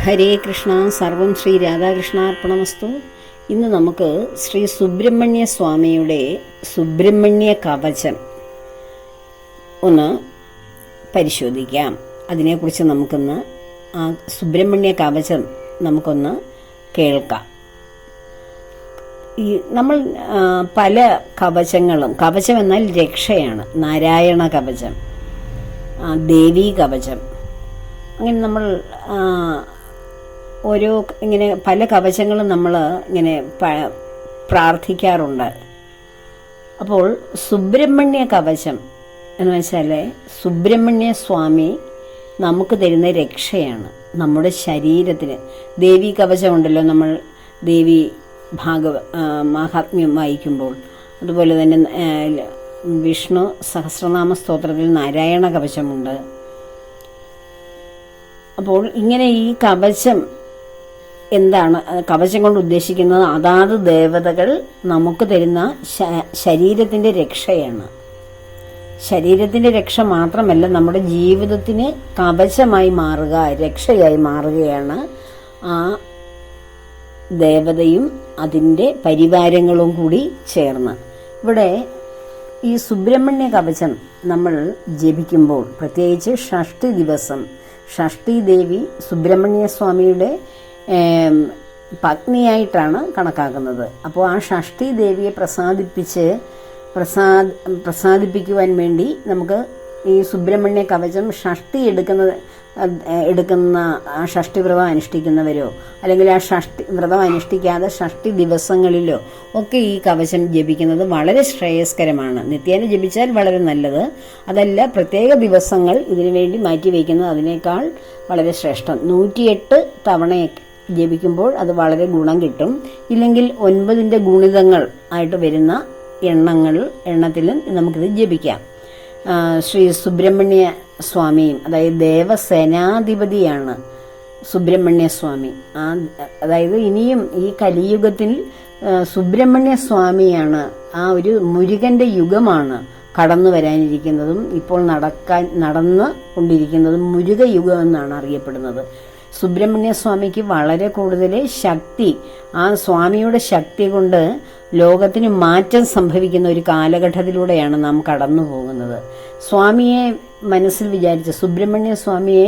ഹരേ കൃഷ്ണ. സർവം ശ്രീ രാധാകൃഷ്ണാർപ്പണമസ്തു. ഇന്ന് നമുക്ക് ശ്രീ സുബ്രഹ്മണ്യ സ്വാമിയുടെ സുബ്രഹ്മണ്യ കവചം ഒന്ന് പരിശോധിക്കാം. അതിനെക്കുറിച്ച് നമുക്കൊന്ന് ആ സുബ്രഹ്മണ്യ കവചം നമുക്കൊന്ന് കേൾക്കാം. നമ്മൾ പല കവചങ്ങളും, കവചം എന്നാൽ രക്ഷയാണ്, നാരായണ കവചം, ദേവീ കവചം, അങ്ങനെ നമ്മൾ ഓരോ ഇങ്ങനെ പല കവചങ്ങളും നമ്മൾ ഇങ്ങനെ പ്രാർത്ഥിക്കാറുണ്ട്. അപ്പോൾ സുബ്രഹ്മണ്യ കവചം എന്ന് വെച്ചാൽ സുബ്രഹ്മണ്യ സ്വാമി നമുക്ക് തരുന്ന രക്ഷയാണ് നമ്മുടെ ശരീരത്തിന്. ദേവീ കവചമുണ്ടല്ലോ, നമ്മൾ ദേവി മാഹാത്മ്യം വായിക്കുമ്പോൾ, അതുപോലെ തന്നെ വിഷ്ണു സഹസ്രനാമ സ്തോത്രത്തിൽ നാരായണ കവചമുണ്ട്. അപ്പോൾ ഇങ്ങനെ ഈ കവചം എന്താണ്, കവചം കൊണ്ട് ഉദ്ദേശിക്കുന്നത് അതാത് ദേവതകൾ നമുക്ക് തരുന്ന ശരീരത്തിൻ്റെ രക്ഷയാണ്. ശരീരത്തിൻ്റെ രക്ഷ മാത്രമല്ല, നമ്മുടെ ജീവിതത്തിന് കവചമായി മാറുക, രക്ഷയായി മാറുകയാണ് ആ ദേവതയും അതിൻ്റെ പരിവാരങ്ങളും കൂടി ചേർന്ന്. ഇവിടെ ഈ സുബ്രഹ്മണ്യ കവചം നമ്മൾ ജപിക്കുമ്പോൾ, പ്രത്യേകിച്ച് ഷഷ്ഠി ദിവസം, ഷഷ്ഠി ദേവി സുബ്രഹ്മണ്യ സ്വാമിയുടെ പത്നിയായിട്ടാണ് കണക്കാക്കുന്നത്. അപ്പോൾ ആ ഷഷ്ഠി ദേവിയെ പ്രസാദിപ്പിക്കുവാൻ വേണ്ടി നമുക്ക് ഈ സുബ്രഹ്മണ്യ കവചം ഷഷ്ഠി എടുക്കുന്ന ആ ഷഷ്ഠി വ്രതം അനുഷ്ഠിക്കുന്നവരോ, അല്ലെങ്കിൽ ആ ഷഷ്ഠി വ്രതം അനുഷ്ഠിക്കാതെ ഷഷ്ഠി ദിവസങ്ങളിലോ ഒക്കെ ഈ കവചം ജപിക്കുന്നത് വളരെ ശ്രേയസ്കരമാണ്. നിത്യേന ജപിച്ചാൽ വളരെ നല്ലത്. അതല്ല, പ്രത്യേക ദിവസങ്ങൾ ഇതിനു വേണ്ടി മാറ്റിവെക്കുന്നത് അതിനേക്കാൾ വളരെ ശ്രേഷ്ഠം. 108 തവണ ജപിക്കുമ്പോൾ അത് വളരെ ഗുണം കിട്ടും. ഇല്ലെങ്കിൽ 9ന്റെ ഗുണിതങ്ങൾ ആയിട്ട് വരുന്ന എണ്ണത്തിലും നമുക്കിത് ജപിക്കാം. ശ്രീ സുബ്രഹ്മണ്യ സ്വാമിയും, അതായത് ദേവസേനാധിപതിയാണ് സുബ്രഹ്മണ്യ സ്വാമി. അതായത് ഇനിയും ഈ കലിയുഗത്തിൽ സുബ്രഹ്മണ്യ സ്വാമിയാണ്, ആ ഒരു മുരുകന്റെ യുഗമാണ് കടന്നു വരാനിരിക്കുന്നതും ഇപ്പോൾ നടന്നു കൊണ്ടിരിക്കുന്നതും മുരുക യുഗം എന്നാണ് അറിയപ്പെടുന്നത്. സുബ്രഹ്മണ്യ സ്വാമിക്ക് വളരെ കൂടുതൽ ശക്തി, ആ സ്വാമിയുടെ ശക്തി കൊണ്ട് ലോകത്തിന് മാറ്റം സംഭവിക്കുന്ന ഒരു കാലഘട്ടത്തിലൂടെയാണ് നാം കടന്നു പോകുന്നത്. സ്വാമിയെ മനസ്സിൽ വിചാരിച്ച്, സുബ്രഹ്മണ്യ സ്വാമിയെ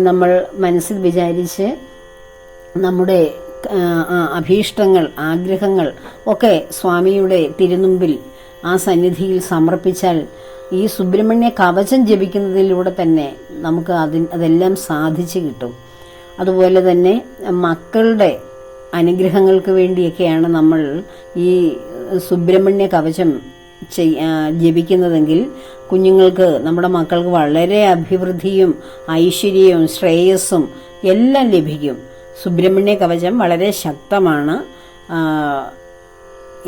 നമ്മൾ മനസ്സിൽ വിചാരിച്ച് നമ്മുടെ അഭീഷ്ടങ്ങൾ, ആഗ്രഹങ്ങൾ ഒക്കെ സ്വാമിയുടെ തിരുമുമ്പിൽ, ആ സന്നിധിയിൽ സമർപ്പിച്ചാൽ ഈ സുബ്രഹ്മണ്യ കവചം ജപിക്കുന്നതിലൂടെ തന്നെ നമുക്ക് അതെല്ലാം സാധിച്ചു കിട്ടും. അതുപോലെ തന്നെ മക്കളുടെ അനുഗ്രഹങ്ങൾക്ക് വേണ്ടിയൊക്കെയാണ് നമ്മൾ ഈ സുബ്രഹ്മണ്യ കവചം ജപിക്കുന്നതെങ്കിൽ കുഞ്ഞുങ്ങൾക്ക്, നമ്മുടെ മക്കൾക്ക് വളരെ അഭിവൃദ്ധിയും ഐശ്വര്യവും ശ്രേയസ്സും എല്ലാം ലഭിക്കും. സുബ്രഹ്മണ്യ കവചം വളരെ ശക്തമാണ്.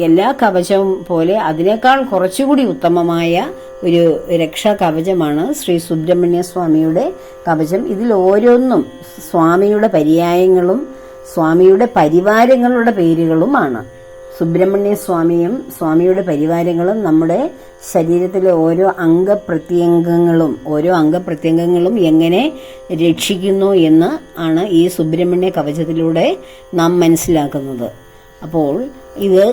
എല്ലാ കവചവും പോലെ അതിനേക്കാൾ കുറച്ചുകൂടി ഉത്തമമായ ഒരു രക്ഷാ കവചമാണ് ശ്രീ സുബ്രഹ്മണ്യ സ്വാമിയുടെ കവചം. ഇതിൽ ഓരോന്നും സ്വാമിയുടെ പര്യായങ്ങളും സ്വാമിയുടെ പരിവാരങ്ങളുടെ പേരുകളുമാണ്. സുബ്രഹ്മണ്യ സ്വാമിയും സ്വാമിയുടെ പരിവാരങ്ങളും നമ്മുടെ ശരീരത്തിലെ ഓരോ അംഗപ്രത്യംഗങ്ങളും എങ്ങനെ രക്ഷിക്കുന്നു എന്ന് ആണ് ഈ സുബ്രഹ്മണ്യ കവചത്തിലൂടെ നാം മനസ്സിലാക്കുന്നത്. അപ്പോൾ ഇത്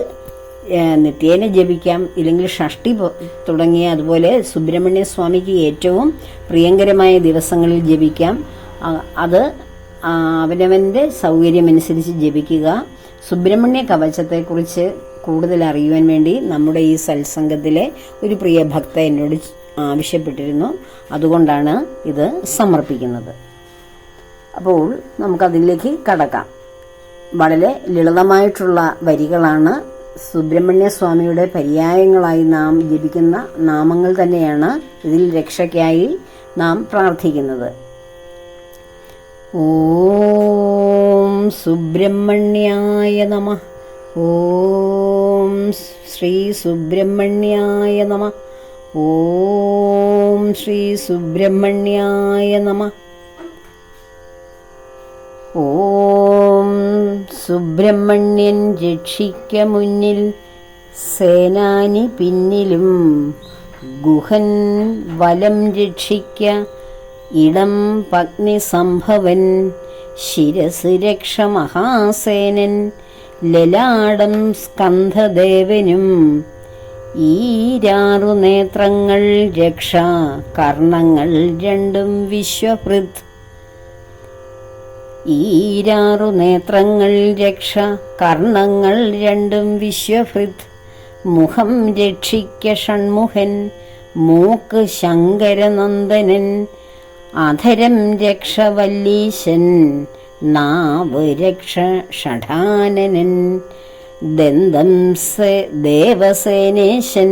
നിത്യേന ജപിക്കാം, ഇല്ലെങ്കിൽ ഷഷ്ഠി തുടങ്ങിയ അതുപോലെ സുബ്രഹ്മണ്യ സ്വാമിക്ക് ഏറ്റവും പ്രിയങ്കരമായ ദിവസങ്ങളിൽ ജപിക്കാം. അത് അവനവൻ്റെ സൗകര്യമനുസരിച്ച് ജപിക്കുക. സുബ്രഹ്മണ്യ കവചത്തെക്കുറിച്ച് കൂടുതൽ അറിയുവാൻ വേണ്ടി നമ്മുടെ ഈ സത്സംഗത്തിലെ ഒരു പ്രിയ ഭക്ത എന്നോട് ആവശ്യപ്പെട്ടിരുന്നു. അതുകൊണ്ടാണ് ഇത് സമർപ്പിക്കുന്നത്. അപ്പോൾ നമുക്കതിലേക്ക് കടക്കാം. വളരെ ലളിതമായിട്ടുള്ള വരികളാണ്. സുബ്രഹ്മണ്യ സ്വാമിയുടെ പര്യായങ്ങളായി നാം ജപിക്കുന്ന നാമങ്ങൾ തന്നെയാണ് ഇതിൽ രക്ഷയ്ക്കായി നാം പ്രാർത്ഥിക്കുന്നത്. ഓം സുബ്രഹ്മണ്യായ നമഃ. ഓം ശ്രീ സുബ്രഹ്മണ്യായ നമഃ. ഓം ശ്രീ സുബ്രഹ്മണ്യായ നമഃ. ഓം സുബ്രഹ്മണ്യൻ രക്ഷിക്ക മുന്നിൽ, സേനാനി പിന്നിലും, ഗുഹൻ വലം രക്ഷിക്ക, ഇടം പഗ്നി സംഭവൻ, ശിരസ് രക്ഷ മഹാസേനൻ ലലാടം സ്കന്ധദേവനും ഈരാറു നേത്രങ്ങൾ രക്ഷ കർണങ്ങൾ രണ്ടും വിശ്വഹൃത് ഈരാറു നേത്രങ്ങൾ രക്ഷ കർണങ്ങൾ രണ്ടും വിശ്വഹൃത് മുഖം രക്ഷിക്ക ഷൺമുഖൻ മൂക്ക് ശങ്കരനന്ദനൻ അധരം രക്ഷ വല്ലീശൻ നാവ് രക്ഷ ഷഠാനനൻ ദന്തം ദേവസേനേശൻ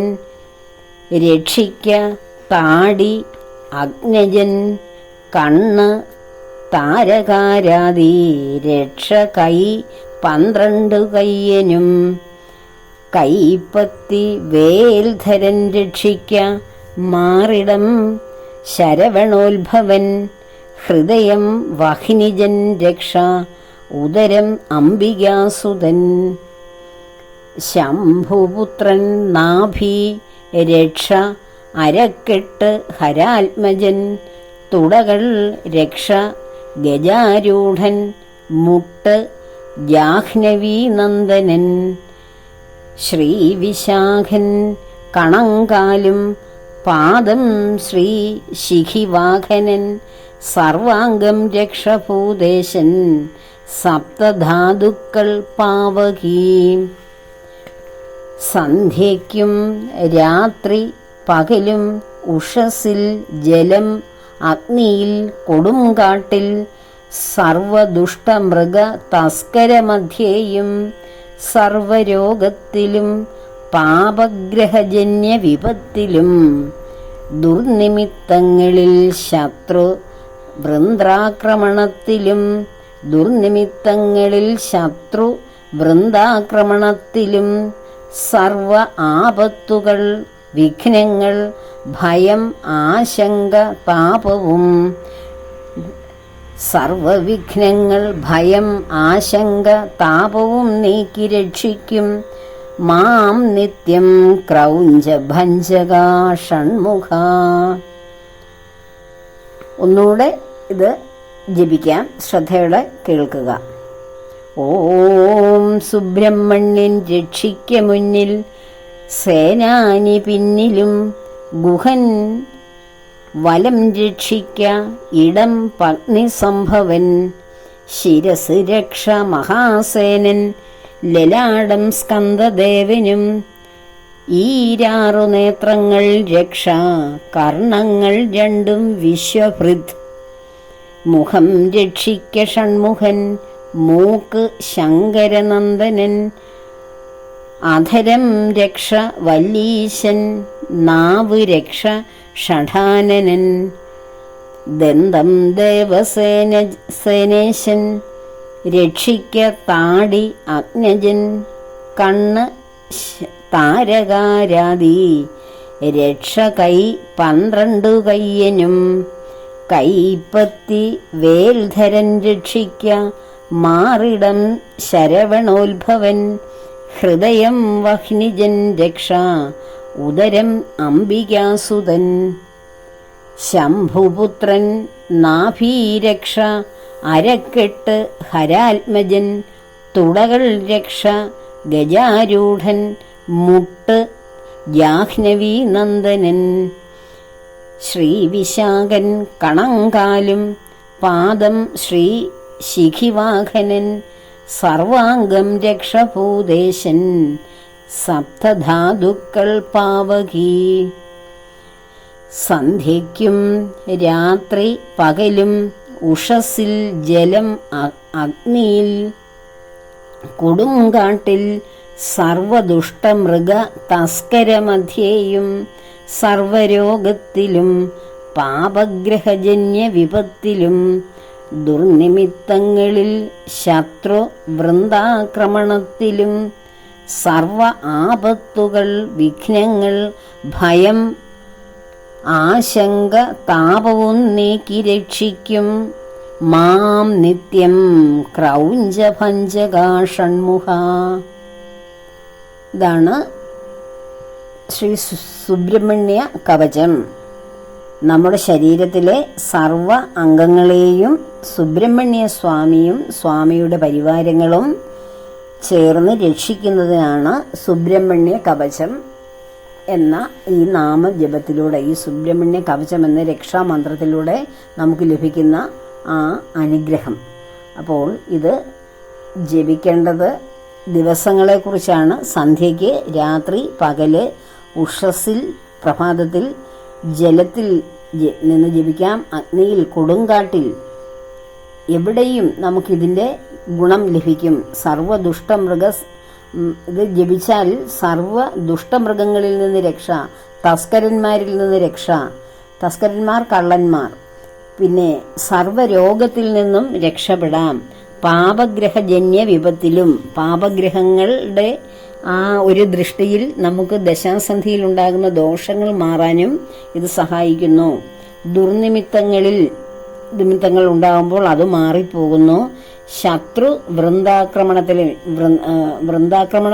രക്ഷിക്ക താടി അഗ്നജൻ കണ്ണ് താരകാരാതി രക്ഷ കൈ 12 കയ്യനും കൈപ്പത്തി വേൽധരൻ രക്ഷിക്ക മാറിടം ശരവണോത്ഭവൻ ഹൃദയം വഹ്നിജൻ രക്ഷ ഉദരം അംബികാസുതൻ ശംഭുപുത്രൻ നാഭി രക്ഷ അരക്കെട്ട് ഹരാത്മജൻ തുടകൾ രക്ഷ ഗജാരൂഢൻ മുട്ട് ജാഹ്നവീ നന്ദനൻ ശ്രീവിശാഖൻ കണങ്കാലും പാദം ശ്രീ ശിഖിവാഹനൻ സർവാംഗം രക്ഷഭൂദേശൻ സപ്തധാതുക്കൾ പാവകീ സന്ധ്യയ്ക്കും രാത്രി പകലും ഉഷസ്സിൽ ജലം അഗ്നിയിൽ കൊടുങ്കാട്ടിൽ സർവദുഷ്ടമൃഗ തസ്കരമധ്യേയും സർവരോഗത്തിലും പാപഗ്രഹജന്യ വിപത്തിലും ദുർനിമിത്തങ്ങളിൽ ശത്രു വൃന്ദാക്രമണത്തിലും വൃന്ദാക്രമണത്തിലും സർവ ആപത്തുകൾ വിഘ്നങ്ങൾ ഭയം ആശങ്ക താപവും സർവവിഘ്നങ്ങൾ ഭയം ആശങ്ക താപവും നീക്കി രക്ഷിക്കും മാം നിത്യം ക്രൗഞ്ച ഭഞ്ജക ഷൺമുഖ. ഒന്നുകൂടെ ഇത് ജപിക്കാം, ശ്രദ്ധയോടെ കേൾക്കുക. ഓം സുബ്രഹ്മണ്യൻ രക്ഷിക്ക മുന്നിൽ, സേനാനി പിന്നിലും, ഗുഹൻ വലം രക്ഷിക്ക ഇടം പത്നി സംഭവൻ, ശിരസ് രക്ഷ മഹാസേനൻ ലലാടം സ്കന്ദദേവനും, ഈരാറു നേത്രങ്ങൾ രക്ഷ കർണങ്ങൾ രണ്ടും വിശ്വഹൃത്, മുഖം രക്ഷിക്ക ഷൺമുഖൻ മൂക്ക് ശങ്കരനന്ദനൻ, അധരം രക്ഷ വല്ലീശൻ നാവ് രക്ഷ ഷഠാനനൻ, ദന്തം ദേവസേനേശൻ രക്ഷിക്ക താടി അഗ്നജൻ, കണ്ണ് താരകാരാതി രക്ഷ കൈ 12 കയ്യനും, കൈപ്പത്തി വേൽധരൻ രക്ഷിക്ക മാറിടം ശരവണോത്ഭവൻ, ഹൃദയം വഹ്നിജൻ രക്ഷ ഉദരം അംബികാസുതൻ, ശംഭുപുത്രൻ നാഭീരക്ഷ അരക്കെട്ട് ഹരാത്മജൻ, തുടകൾ രക്ഷ ഗജാരൂഢൻ, മുട്ട് ജാഹ്നവീ നന്ദനൻ, ശ്രീവിശാഖൻ കണങ്കാലും, പാദം ശ്രീ ശിഖിവാഹനൻ, സർവാംഗം രക്ഷഭൂദേശൻ സപ്തധാതുക്കൾ പാവകീ. സന്ധ്യയ്ക്കും രാത്രി പകലും ഉഷസ്സിൽ ജലം അഗ്നിയിൽ കൊടുങ്കാട്ടിൽ സർവദുഷ്ടമൃഗ തസ്കരമധ്യേയും സർവരോഗത്തിലും പാപഗ്രഹജന്യ വിപത്തിലും ദുർനിമിത്തങ്ങളിൽ ശത്രു വൃന്ദാക്രമണത്തിലും സർവ ആപത്തുകൾ വിഘ്നങ്ങൾ ഭയം ആശങ്ക താപവും നീക്കി രക്ഷിക്കും മാം നിത്യം ക്രൗഞ്ച ഭഞ്ജക ഷൺമുഖ. ഇതാണ് ശ്രീ സുബ്രഹ്മണ്യ കവചം. നമ്മുടെ ശരീരത്തിലെ സർവ അംഗങ്ങളെയും സുബ്രഹ്മണ്യ സ്വാമിയും സ്വാമിയുടെ പരിവാരങ്ങളും ചേർന്ന് രക്ഷിക്കുന്നതിനാണ് സുബ്രഹ്മണ്യ കവചം എന്ന ഈ നാമജപത്തിലൂടെ, ഈ സുബ്രഹ്മണ്യ കവചം എന്ന രക്ഷാമന്ത്രത്തിലൂടെ നമുക്ക് ലഭിക്കുന്ന ആ അനുഗ്രഹം. അപ്പോൾ ഇത് ജപിക്കേണ്ടത് ദിവസങ്ങളെക്കുറിച്ചാണ്. സന്ധ്യയ്ക്ക്, രാത്രി, പകല്, ഉഷസ്സിൽ, പ്രഭാതത്തിൽ, ജലത്തിൽ നിന്ന് ജപിക്കാം, അഗ്നിയിൽ, കൊടുങ്കാട്ടിൽ, എവിടെയും നമുക്കിതിൻ്റെ ഗുണം ലഭിക്കും. ഇത് ജപിച്ചാൽ സർവ ദുഷ്ടമൃഗങ്ങളിൽ നിന്ന് രക്ഷ, തസ്കരന്മാരിൽ നിന്ന് രക്ഷ, തസ്കരന്മാർ കള്ളന്മാർ, പിന്നെ സർവരോഗത്തിൽ നിന്നും രക്ഷപ്പെടാം. പാപഗ്രഹജന്യ വിപത്തിലും, പാപഗ്രഹങ്ങളുടെ ആ ഒരു ദൃഷ്ടിയിൽ നമുക്ക് ദശാസന്ധിയിൽ ഉണ്ടാകുന്ന ദോഷങ്ങൾ മാറാനും ഇത് സഹായിക്കുന്നു. നിമിത്തങ്ങൾ ഉണ്ടാകുമ്പോൾ അത് മാറിപ്പോകുന്നു. ശത്രു വൃന്ദാക്രമണം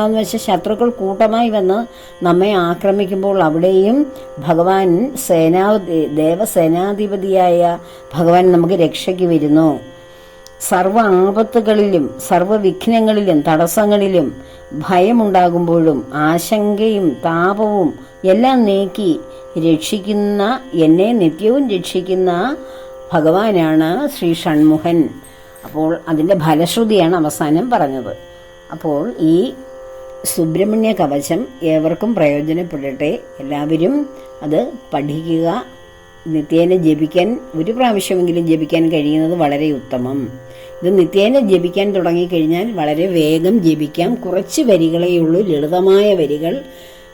എന്ന് വെച്ചാൽ ശത്രുക്കൾ കൂട്ടമായി വന്ന് നമ്മെ ആക്രമിക്കുമ്പോൾ അവിടെയും ഭഗവാൻ ദേവസേനാധിപതിയായ ഭഗവാൻ നമുക്ക് രക്ഷയ്ക്ക് വരുന്നു. സർവ ആപത്തുകളിലും സർവവിഘ്നങ്ങളിലും തടസ്സങ്ങളിലും ഭയമുണ്ടാകുമ്പോഴും ആശങ്കയും താപവും എല്ലാം നീക്കി രക്ഷിക്കുന്ന, എന്നെ നിത്യവും രക്ഷിക്കുന്ന ഭഗവാനാണ് ശ്രീ ഷൺമുഖൻ. അപ്പോൾ അതിൻ്റെ ഫലശ്രുതിയാണ് അവസാനം പറഞ്ഞത്. അപ്പോൾ ഈ സുബ്രഹ്മണ്യ കവചം ഏവർക്കും പ്രയോജനപ്പെടട്ടെ. എല്ലാവരും അത് പഠിക്കുക. നിത്യേന ജപിക്കാൻ, ഒരു പ്രാവശ്യമെങ്കിലും ജപിക്കാൻ കഴിയുന്നത് വളരെ ഉത്തമം. ഇത് നിത്യേന ജപിക്കാൻ തുടങ്ങിക്കഴിഞ്ഞാൽ വളരെ വേഗം ജപിക്കാം. കുറച്ച് വരികളേ ഉള്ളൂ, ലളിതമായ വരികൾ,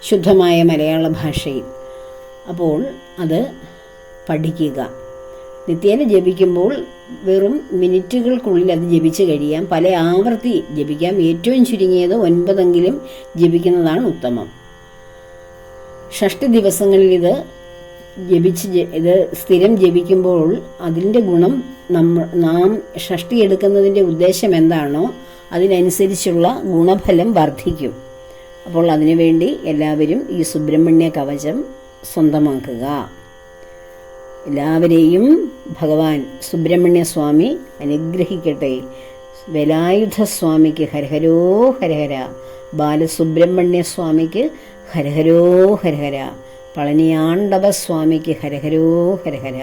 ശുദ്ധമായ മലയാള ഭാഷയിൽ. അപ്പോൾ അത് പഠിക്കുക. നിത്യേന ജപിക്കുമ്പോൾ വെറും മിനിറ്റുകൾക്കുള്ളിൽ അത് ജപിച്ച് കഴിയാം. പല ആവർത്തി ജപിക്കാം. ഏറ്റവും ചുരുങ്ങിയത് 9 ജപിക്കുന്നതാണ് ഉത്തമം. ഷഷ്ടി ദിവസങ്ങളിൽ ഇത് സ്ഥിരം ജപിക്കുമ്പോൾ അതിൻ്റെ ഗുണം നാം ഷഷ്ടി എടുക്കുന്നതിൻ്റെ ഉദ്ദേശം എന്താണോ അതിനനുസരിച്ചുള്ള ഗുണഫലം വർദ്ധിക്കും. അപ്പോൾ അതിനുവേണ്ടി എല്ലാവരും ഈ സുബ്രഹ്മണ്യ കവചം സ്വന്തമാക്കുക. എല്ലാവരെയും ഭഗവാൻ സുബ്രഹ്മണ്യ സ്വാമി അനുഗ്രഹിക്കട്ടെ. വേലായുധ സ്വാമിക്ക് ഹരഹരോ ഹരഹര, ബാലസുബ്രഹ്മണ്യ സ്വാമിക്ക് ഹരഹരോ ഹരഹര, പളനിയാണ്ടവ സ്വാമിക്ക് ഹരഹരോ ഹരഹര.